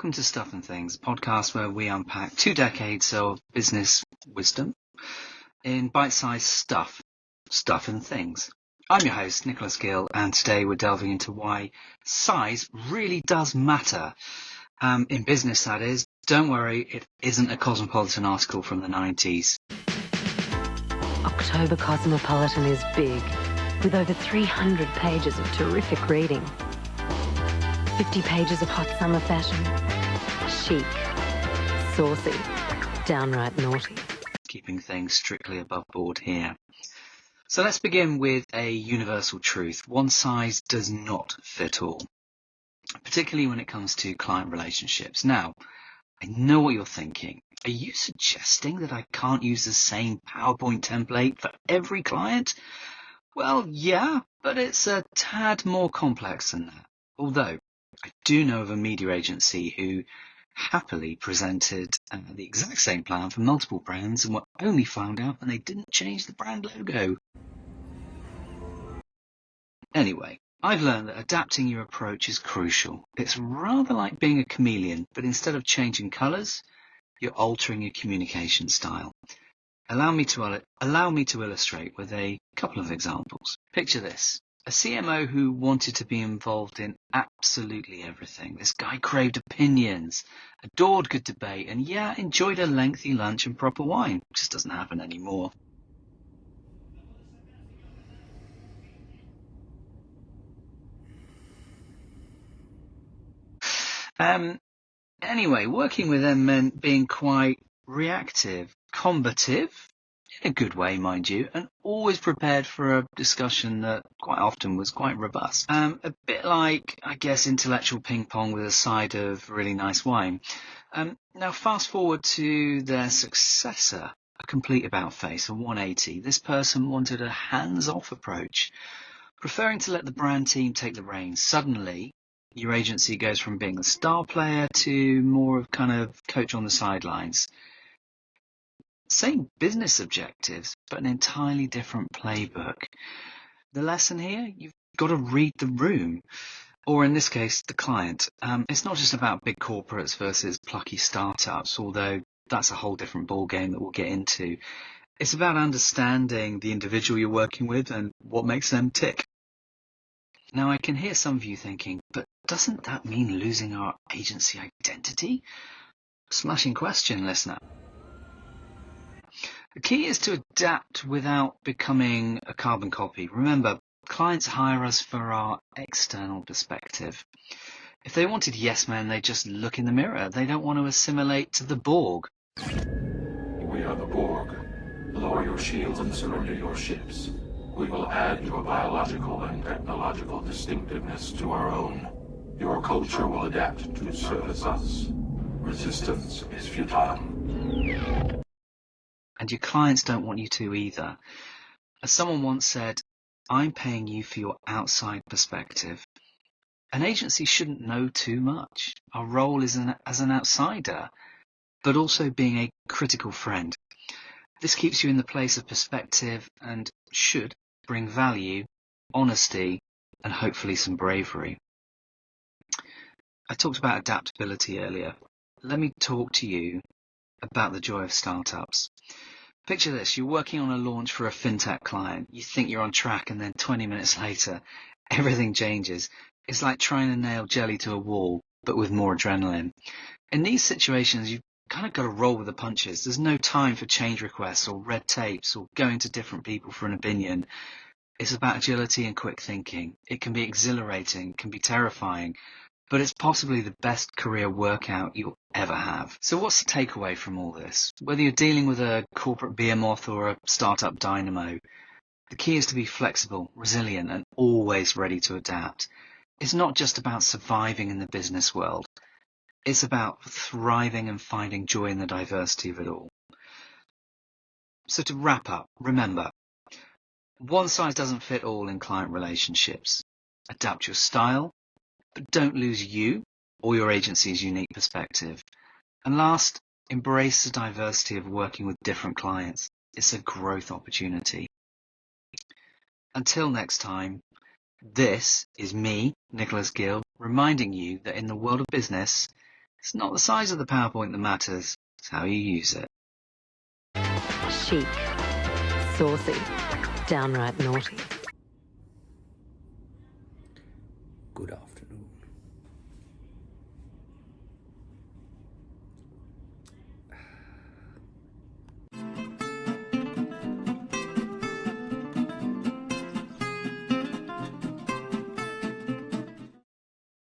Welcome to Stuff and Things, a podcast where we unpack 2 decades of business wisdom in bite-sized stuff and things. I'm your host, Nicholas Gill, and today we're delving into why size really does matter. In business, that is. Don't worry, it isn't a Cosmopolitan article from the 90s. October Cosmopolitan is big, with over 300 pages of terrific reading. 50 pages of hot summer fashion. Chic, saucy, downright naughty. Keeping things strictly above board here. So let's begin with a universal truth. One size does not fit all, particularly when it comes to client relationships. Now, I know what you're thinking. Are you suggesting that I can't use the same PowerPoint template for every client? Well, yeah, but it's a tad more complex than that. Although, I do know of a media agency who happily presented the exact same plan for multiple brands and were only found out when they didn't change the brand logo. Anyway, I've learned that adapting your approach is crucial. It's rather like being a chameleon, but instead of changing colours, you're altering your communication style. Allow me to illustrate with a couple of examples. Picture this. A CMO who wanted to be involved in absolutely everything. This guy craved opinions, adored good debate, and enjoyed a lengthy lunch and proper wine. It just doesn't happen anymore. Anyway, working with them meant being quite reactive, combative, in a good way, mind you, and always prepared for a discussion that quite often was quite robust. A bit like, I guess, intellectual ping pong with a side of really nice wine. Now, fast forward to their successor, a complete about-face, a 180. This person wanted a hands-off approach, preferring to let the brand team take the reins. Suddenly, your agency goes from being a star player to more of kind of coach on the sidelines. Same business objectives, but an entirely different playbook. The lesson here, you've got to read the room, or in this case, the client. It's not just about big corporates versus plucky startups, although that's a whole different ballgame that we'll get into. It's about understanding the individual you're working with and what makes them tick. Now, I can hear some of you thinking, but doesn't that mean losing our agency identity? Smashing question, listener. The key is to adapt without becoming a carbon copy. Remember, clients hire us for our external perspective. If they wanted yes men, they just look in the mirror. They don't want to assimilate to the Borg. We are the Borg. Lower your shields and surrender your ships. We will add your biological and technological distinctiveness to our own. Your culture will adapt to service us. Resistance is futile. And your clients don't want you to either. As someone once said, I'm paying you for your outside perspective. An agency shouldn't know too much. Our role is as an outsider, but also being a critical friend. This keeps you in the place of perspective and should bring value, honesty, and hopefully some bravery. I talked about adaptability earlier. Let me talk to you about the joy of startups. Picture this, you're working on a launch for a fintech client. You think you're on track and then 20 minutes later, everything changes. It's like trying to nail jelly to a wall, but with more adrenaline. In these situations, you've kind of got to roll with the punches. There's no time for change requests or red tapes or going to different people for an opinion. It's about agility and quick thinking. It can be exhilarating, can be terrifying, but it's possibly the best career workout you'll ever have. So what's the takeaway from all this? Whether you're dealing with a corporate behemoth or a startup dynamo, the key is to be flexible, resilient, and always ready to adapt. It's not just about surviving in the business world. It's about thriving and finding joy in the diversity of it all. So to wrap up, remember, one size doesn't fit all in client relationships. Adapt your style, but don't lose you or your agency's unique perspective. And last, embrace the diversity of working with different clients. It's a growth opportunity. Until next time, this is me, Nicholas Gill, reminding you that in the world of business, It's not the size of the PowerPoint that matters, it's how you use it. Chic, saucy, downright naughty. Good afternoon.